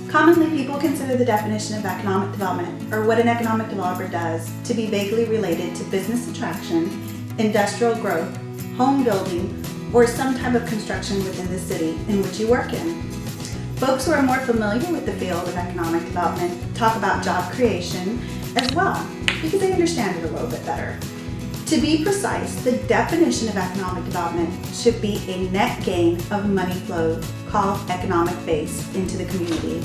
Commonly, people consider the definition of economic development, or what an economic developer does, to be vaguely related to business attraction, industrial growth, home building, or some type of construction within the city in which you work in. Folks who are more familiar with the field of economic development talk about job creation as well, because they understand it a little bit better. To be precise, the definition of economic development should be a net gain of money flow called economic base into the community.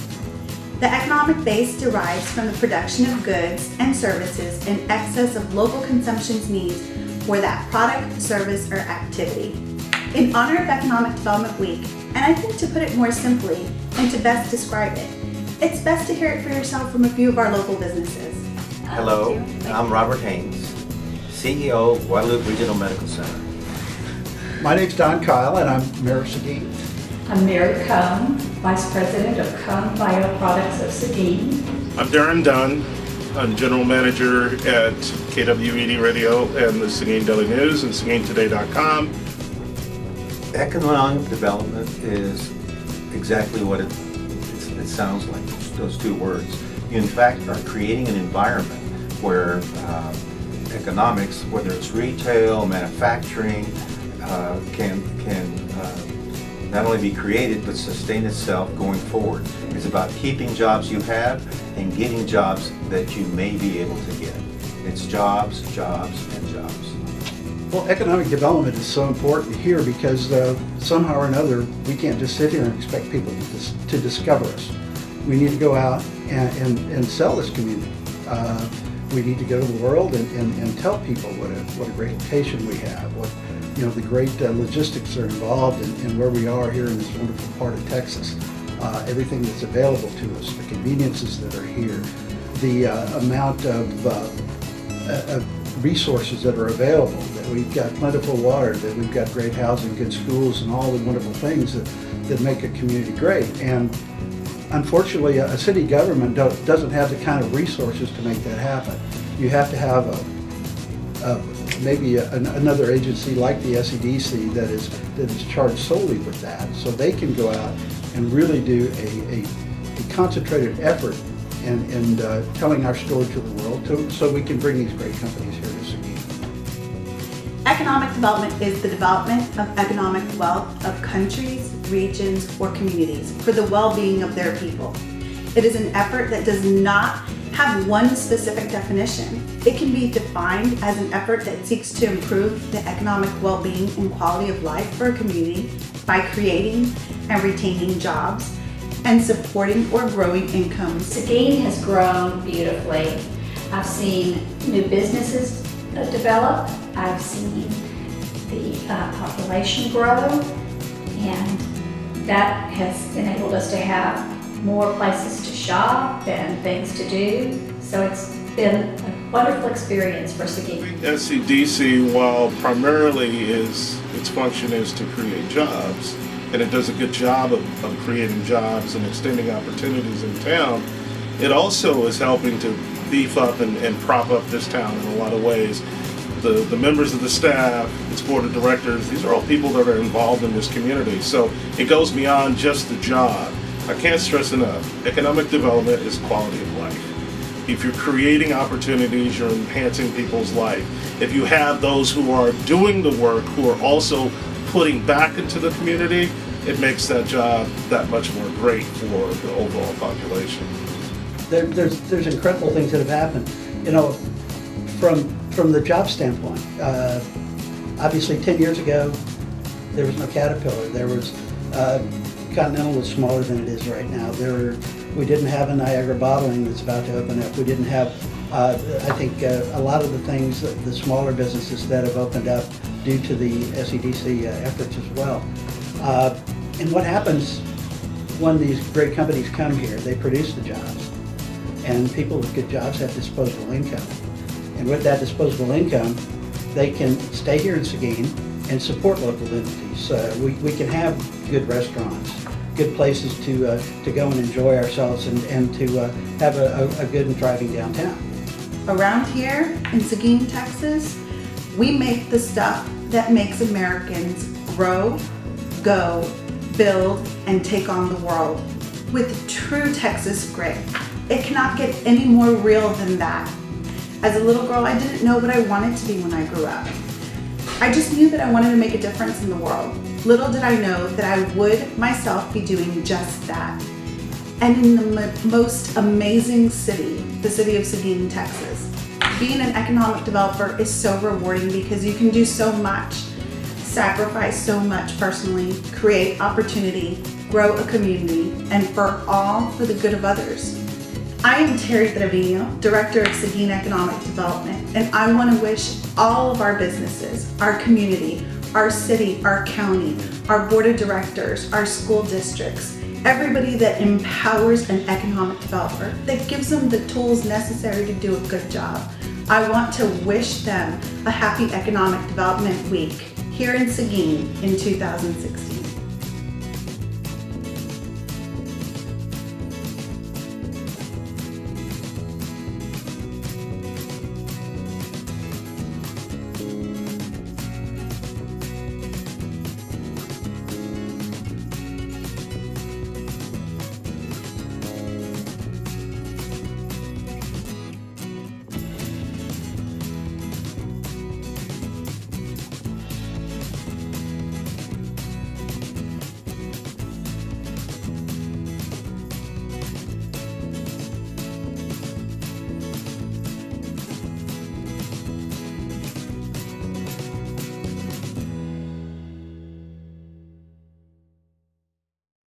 The economic base derives from the production of goods and services in excess of local consumption's needs for that product, service, or activity. In honor of Economic Development Week, and I think to put it more simply and to best describe it, it's best to hear it for yourself from a few of our local businesses. Hello, I'm Robert Haynes, CEO of Guadalupe Regional Medical Center. My name's Don Kyle and I'm Mayor of Seguin. I'm Mary Cohn, Vice President of Cohn Bioproducts of Seguin. I'm Darren Dunn. I'm General Manager at KWED Radio and the Seguin Daily News and SeguinToday.com. Economic development is exactly what it sounds like, those two words. You in fact are creating an environment where economics, whether it's retail, manufacturing, can not only be created but sustain itself going forward. It's about keeping jobs you have and getting jobs that you may be able to get. It's jobs, jobs, and jobs. Well, economic development is so important here because somehow or another we can't just sit here and expect people to discover us. We need to go out and sell this community. We need to go to the world and tell people what a great location we have, what the great logistics are involved in where we are here in this wonderful part of Texas. Everything that's available to us, the conveniences that are here, the amount of resources that are available, that we've got plentiful water, that we've got great housing, good schools, and all the wonderful things that make a community great. And unfortunately, a city government doesn't have the kind of resources to make that happen. You have to have maybe another agency like the IEDC that is charged solely with that, so they can go out and really do a concentrated effort in telling our story to the world, so we can bring these great companies here to Seguin. Economic development is the development of economic wealth of countries, regions, or communities for the well-being of their people. It is an effort that does not have one specific definition. It can be defined as an effort that seeks to improve the economic well-being and quality of life for a community by creating and retaining jobs and supporting or growing incomes. Seguin has grown beautifully. I've seen new businesses develop. I've seen the population grow, and that has enabled us to have more places to shop and things to do. So it's been a wonderful experience for Seguin. SCDC, while primarily its function is to create jobs, and it does a good job of creating jobs and extending opportunities in town, it also is helping to beef up and prop up this town in a lot of ways. The members of the staff, its board of directors, these are all people that are involved in this community. So it goes beyond just the job. I can't stress enough, economic development is quality of life. If you're creating opportunities, you're enhancing people's life. If you have those who are doing the work, who are also putting back into the community, it makes that job that much more great for the overall population. There's incredible things that have happened. From the job standpoint, obviously 10 years ago, there was no Caterpillar. There was Continental was smaller than it is right now. We didn't have a Niagara Bottling that's about to open up. We didn't have, I think, a lot of the things, the smaller businesses that have opened up due to the SEDC efforts as well. And what happens when these great companies come here? They produce the jobs, and people with good jobs have disposable income. And with that disposable income, they can stay here in Seguin and support local entities. We can have good restaurants, good places to go and enjoy ourselves, and to have a good and thriving downtown. Around here in Seguin, Texas, we make the stuff that makes Americans grow, go, build, and take on the world. with true Texas grit. It cannot get any more real than that. As a little girl, I didn't know what I wanted to be when I grew up. I just knew that I wanted to make a difference in the world. Little did I know that I would myself be doing just that. And in the most amazing city, the city of Seguin, Texas. Being an economic developer is so rewarding because you can do so much, sacrifice so much personally, create opportunity, grow a community, and for the good of others. I am Terry Trevino, Director of Seguin Economic Development, and I want to wish all of our businesses, our community, our city, our county, our board of directors, our school districts, everybody that empowers an economic developer, that gives them the tools necessary to do a good job. I want to wish them a happy Economic Development Week here in Seguin in 2016.